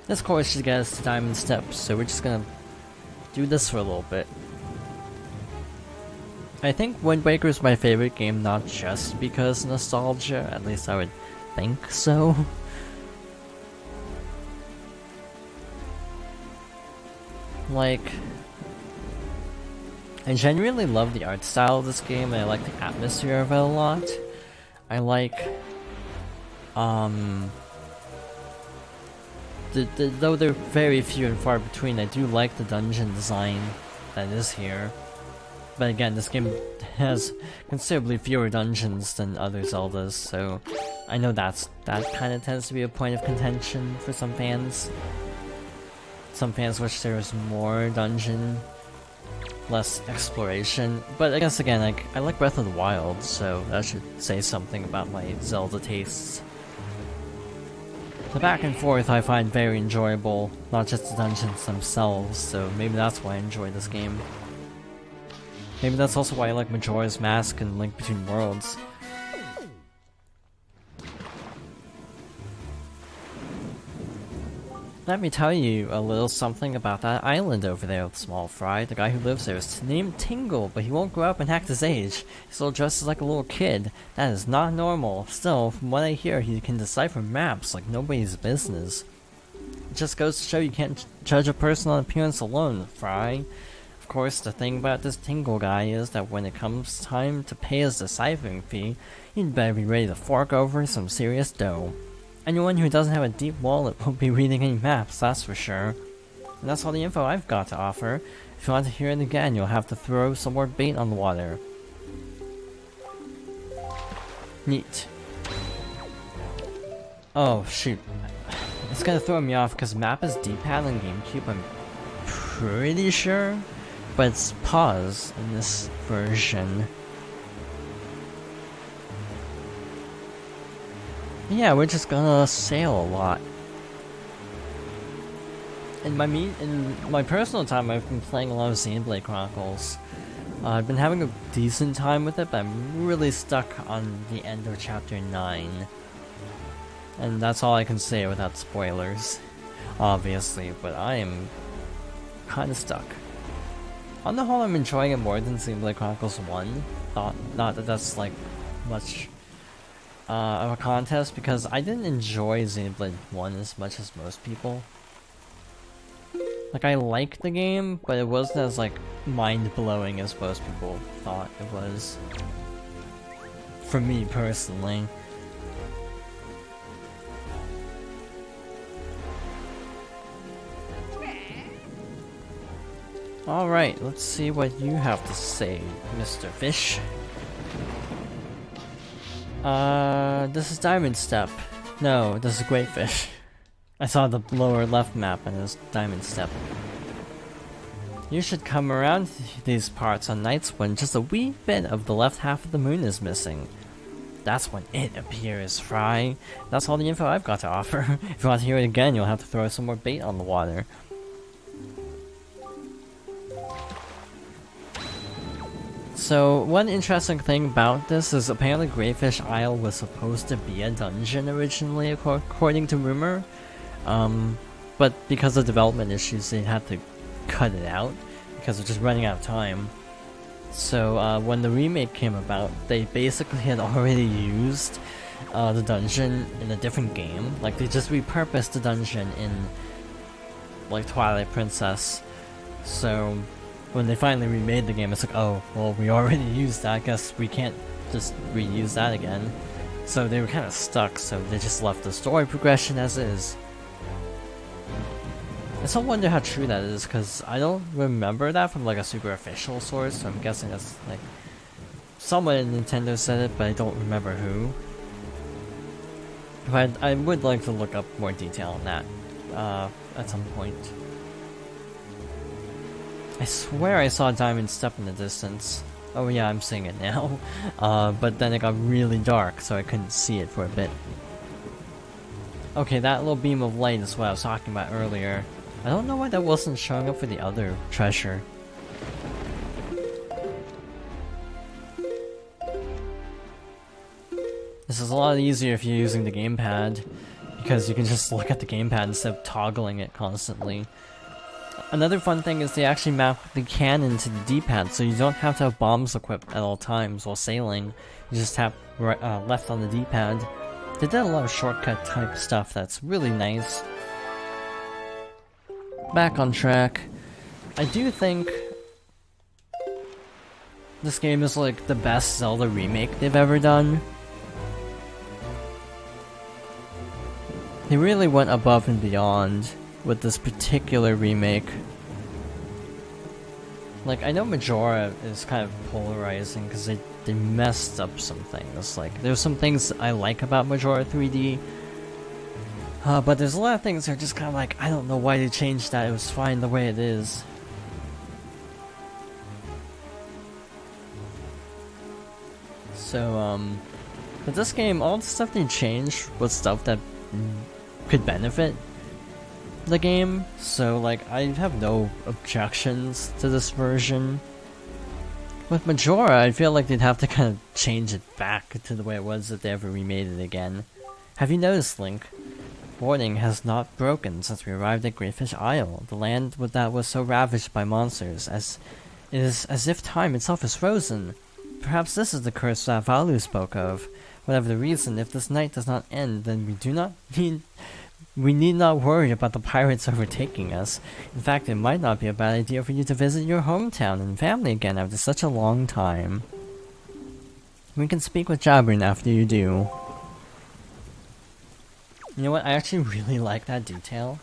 This course should get us to Diamond Steps, so we're just gonna do this for a little bit. I think Wind Waker is my favorite game, not just because nostalgia, at least I would think so. Like, I genuinely love the art style of this game, and I like the atmosphere of it a lot. I like, though they're very few and far between, I do like the dungeon design that is here. But again, this game has considerably fewer dungeons than other Zeldas, so I know that kind of tends to be a point of contention for some fans. Some fans wish there was more dungeon, less exploration, but I guess again, I like Breath of the Wild, so that should say something about my Zelda tastes. The back and forth I find very enjoyable, not just the dungeons themselves, so maybe that's why I enjoy this game. Maybe that's also why I like Majora's Mask and Link Between Worlds. Let me tell you a little something about that island over there with Small Fry. The guy who lives there is named Tingle, but he won't grow up and act his age. He still dresses like a little kid. That is not normal. Still, from what I hear, he can decipher maps like nobody's business. It just goes to show you can't judge a person on appearance alone, Fry. Of course, the thing about this Tingle guy is that when it comes time to pay his deciphering fee, you'd better be ready to fork over some serious dough. Anyone who doesn't have a deep wallet won't be reading any maps, that's for sure. And that's all the info I've got to offer. If you want to hear it again, you'll have to throw some more bait on the water. Neat. Oh, shoot. It's gonna throw me off because map is D-pad on GameCube, I'm pretty sure. But it's pause in this version. Yeah, we're just gonna sail a lot. In my personal time, I've been playing a lot of Xenoblade Chronicles. I've been having a decent time with it, but I'm really stuck on the end of Chapter 9. And that's all I can say without spoilers, obviously, but I am kinda stuck. On the whole, I'm enjoying it more than Xenoblade Chronicles 1. Not that that's like much of a contest, because I didn't enjoy Xenoblade 1 as much as most people. Like, I liked the game, but it wasn't as like mind-blowing as most people thought it was. For me personally. Alright, let's see what you have to say, Mr. Fish. This is Diamond Step. No, this is Great Fish. I saw the lower left map and it was Diamond Step. You should come around these parts on nights when just a wee bit of the left half of the moon is missing. That's when it appears, Fry. That's all the info I've got to offer. If you want to hear it again, you'll have to throw some more bait on the water. So, one interesting thing about this is apparently Greyfish Isle was supposed to be a dungeon originally, according to rumor. But because of development issues, they had to cut it out because of just running out of time. So, when the remake came about, they basically had already used the dungeon in a different game. Like, they just repurposed the dungeon in, like, Twilight Princess. So, when they finally remade the game, it's like, oh, well, we already used that, I guess we can't just reuse that again. So they were kind of stuck, so they just left the story progression as is. I still wonder how true that is, because I don't remember that from like a super official source, so I'm guessing that's like someone at Nintendo said it, but I don't remember who. But I would like to look up more detail on that at some point. I swear I saw Diamond Step in the distance. Oh yeah, I'm seeing it now. But then it got really dark, so I couldn't see it for a bit. Okay, that little beam of light is what I was talking about earlier. I don't know why that wasn't showing up for the other treasure. This is a lot easier if you're using the gamepad, because you can just look at the gamepad instead of toggling it constantly. Another fun thing is they actually map the cannon to the D-pad, so you don't have to have bombs equipped at all times while sailing. You just tap right, left on the D-pad. They did a lot of shortcut type stuff that's really nice. Back on track. I do think this game is like the best Zelda remake they've ever done. They really went above and beyond with this particular remake. Like, I know Majora is kind of polarizing because they messed up some things. Like, there's some things I like about Majora 3D, but there's a lot of things that are just kind of like, I don't know why they changed that, it was fine the way it is. So, but this game, all the stuff they changed was stuff that could benefit the game, so like I have no objections to this version. With Majora, I feel like they'd have to kind of change it back to the way it was if they ever remade it again. Have you noticed, Link? Warning has not broken since we arrived at Greyfish Isle. The land that was so ravaged by monsters, as it is as if time itself is frozen. Perhaps this is the curse that Valu spoke of. Whatever the reason, if this night does not end, then we need not worry about the pirates overtaking us. In fact, it might not be a bad idea for you to visit your hometown and family again after such a long time. We can speak with Jabrin after you do. You know what, I actually really like that detail.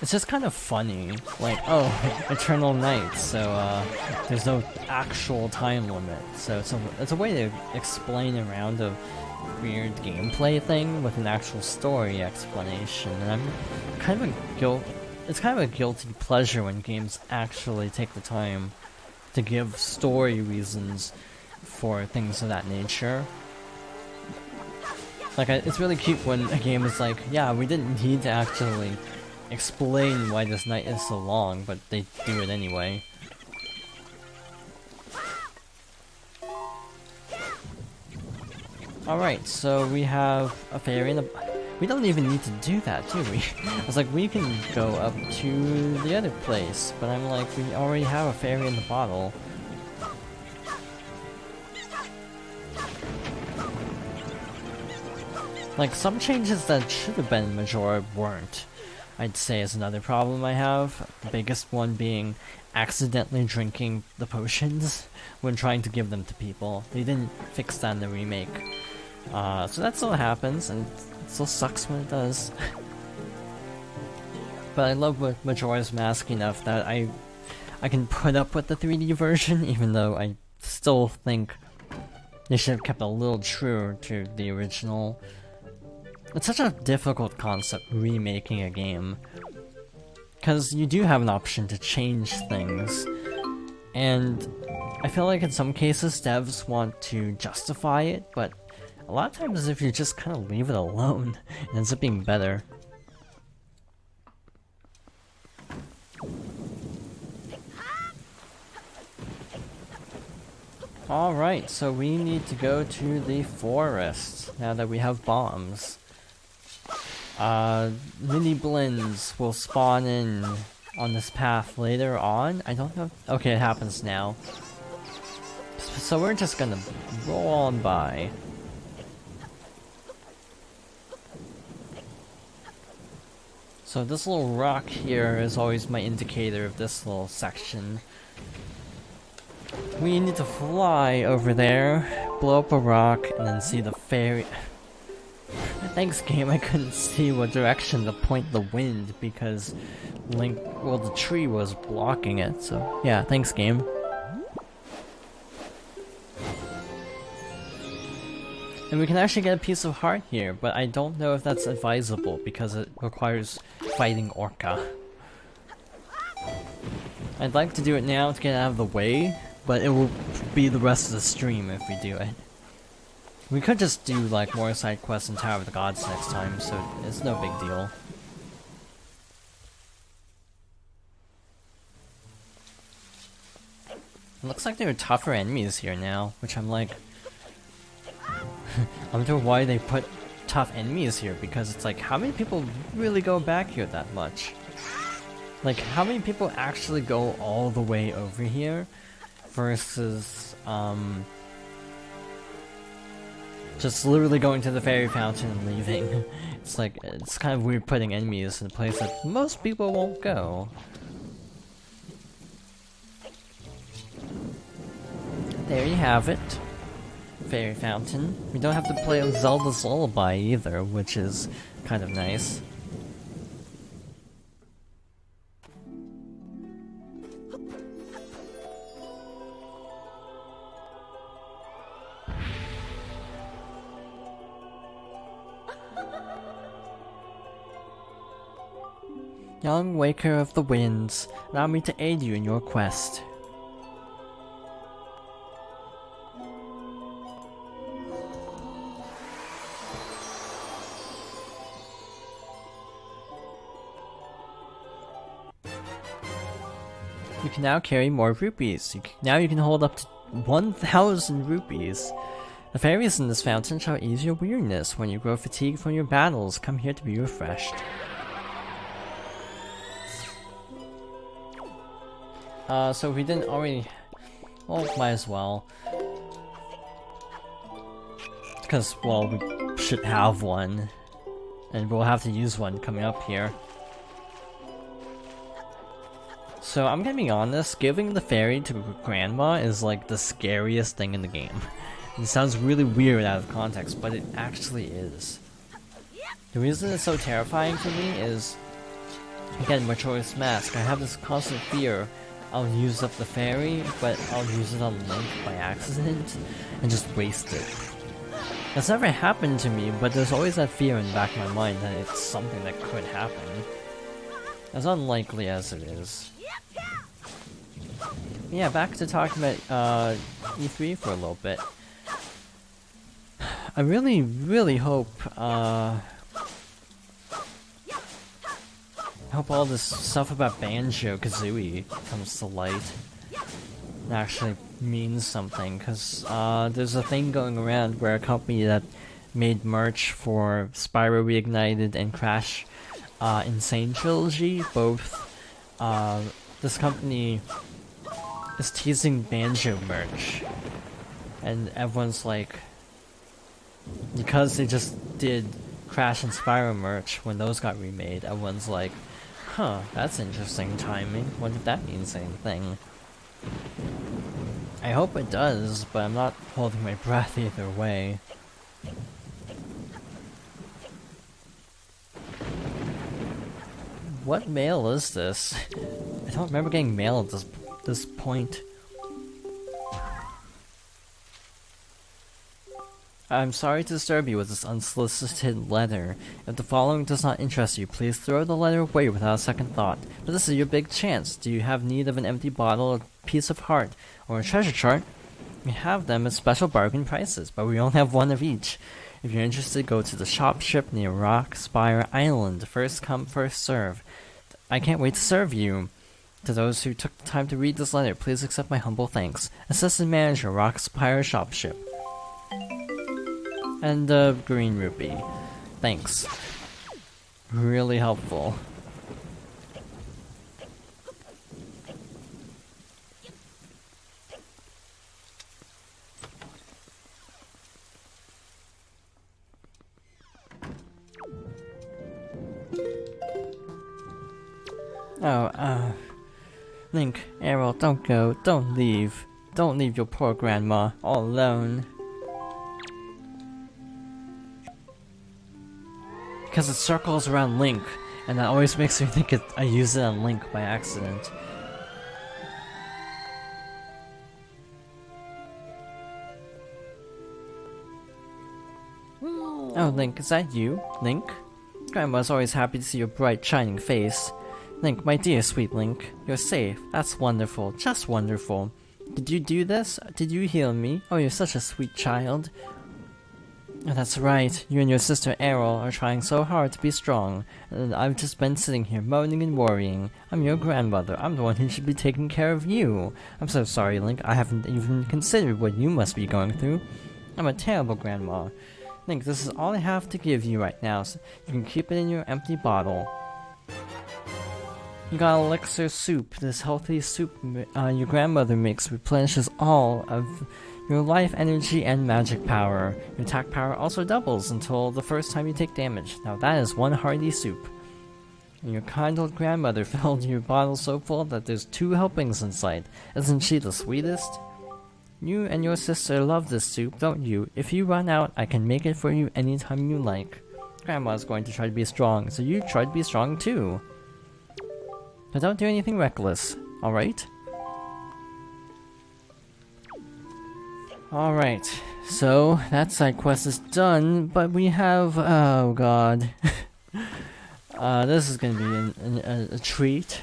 It's just kind of funny, like, oh, eternal night, so there's no actual time limit. So it's a way to explain around a weird gameplay thing with an actual story explanation, and I'm kind of it's kind of a guilty pleasure when games actually take the time to give story reasons for things of that nature. Like, it's really cute when a game is like, yeah, we didn't need to actually explain why this night is so long, but they do it anyway. Alright, so we have a fairy in the... We don't even need to do that, do we? I was like, we can go up to the other place, but I'm like, we already have a fairy in the bottle. Like, some changes that should have been in Majora weren't, I'd say, is another problem I have. The biggest one being accidentally drinking the potions when trying to give them to people. They didn't fix that in the remake. So that still happens, and it still sucks when it does. But I love Majora's Mask enough that I can put up with the 3D version, even though I still think they should have kept a little truer to the original. It's such a difficult concept, remaking a game, because you do have an option to change things, and I feel like in some cases devs want to justify it, but a lot of times if you just kind of leave it alone, it ends up being better. Alright, so we need to go to the forest now that we have bombs. Mini blends will spawn in on this path later on. I don't know. Okay, it happens now. So we're just gonna roll on by. So this little rock here is always my indicator of this little section. We need to fly over there, blow up a rock, and then see the fairy. Thanks, game, I couldn't see what direction to point the wind because Link, well, the tree was blocking it, so yeah, thanks, game. And we can actually get a piece of heart here, but I don't know if that's advisable because it requires fighting Orca. I'd like to do it now to get out of the way, but it will be the rest of the stream if we do it. We could just do like more side quests in Tower of the Gods next time, so it's no big deal. It looks like there are tougher enemies here now, which I'm like... I wonder why they put tough enemies here, because it's like, how many people really go back here that much? Like, how many people actually go all the way over here versus just literally going to the fairy fountain and leaving? It's like, it's kind of weird putting enemies in a place that most people won't go. There you have it. Fairy fountain. We don't have to play Zelda's Lullaby either, which is kind of nice. Young Waker of the Winds, allow me to aid you in your quest. You can now carry more rupees. Now you can hold up to 1,000 rupees. The fairies in this fountain shall ease your weariness. When you grow fatigued from your battles, come here to be refreshed. So we didn't already... Well, might as well. Because, well, we should have one. And we'll have to use one coming up here. So I'm gonna be honest, giving the fairy to Grandma is like the scariest thing in the game. It sounds really weird out of context, but it actually is. The reason it's so terrifying to me is, again, Majora's Mask, I have this constant fear I'll use up the fairy, but I'll use it on Link by accident, and just waste it. That's never happened to me, but there's always that fear in the back of my mind that it's something that could happen. As unlikely as it is. Yeah, back to talking about E3 for a little bit. I really hope all this stuff about Banjo-Kazooie comes to light and actually means something, because there's a thing going around where a company that made merch for Spyro Reignited and Crash Insane Trilogy, both this company is teasing Banjo merch, and everyone's like, because they just did Crash and Spyro merch when those got remade, everyone's like, huh, that's interesting timing. Wonder if that means anything. I hope it does, but I'm not holding my breath either way. What mail is this? I don't remember getting mail at this point. I'm sorry to disturb you with this unsolicited letter. If the following does not interest you, please throw the letter away without a second thought. But this is your big chance. Do you have need of an empty bottle, a piece of heart, or a treasure chart? We have them at special bargain prices, but we only have one of each. If you're interested, go to the shop ship near Outset Island. First come, first serve. I can't wait to serve you. To those who took the time to read this letter, please accept my humble thanks. Assistant Manager, Outset Shop Ship. And green rupee. Thanks. Really helpful. Link, Errol, don't go, don't leave. Don't leave your poor grandma all alone. Because it circles around Link, and that always makes me think I used it on Link by accident. Oh, Link, is that you? Link? Grandma's always happy to see your bright, shining face. Link, my dear sweet Link, you're safe. That's wonderful, just wonderful. Did you do this? Did you heal me? Oh, you're such a sweet child. Oh, that's right, you and your sister Errol are trying so hard to be strong, and I've just been sitting here moaning and worrying. I'm your grandmother, I'm the one who should be taking care of you. I'm so sorry, Link, I haven't even considered what you must be going through. I'm a terrible grandma. Think, this is all I have to give you right now, so you can keep it in your empty bottle. You got elixir soup. This healthy soup your grandmother makes replenishes all of your life energy and magic power. Your attack power also doubles until the first time you take damage. Now that is one hearty soup. And your kind old grandmother filled your bottle so full that there's 2 helpings inside. Isn't she the sweetest? You and your sister love this soup, don't you? If you run out, I can make it for you anytime you like. Grandma's going to try to be strong, so you try to be strong too. But don't do anything reckless, alright? Alright, so that side quest is done, but we have... oh god. This is gonna be a treat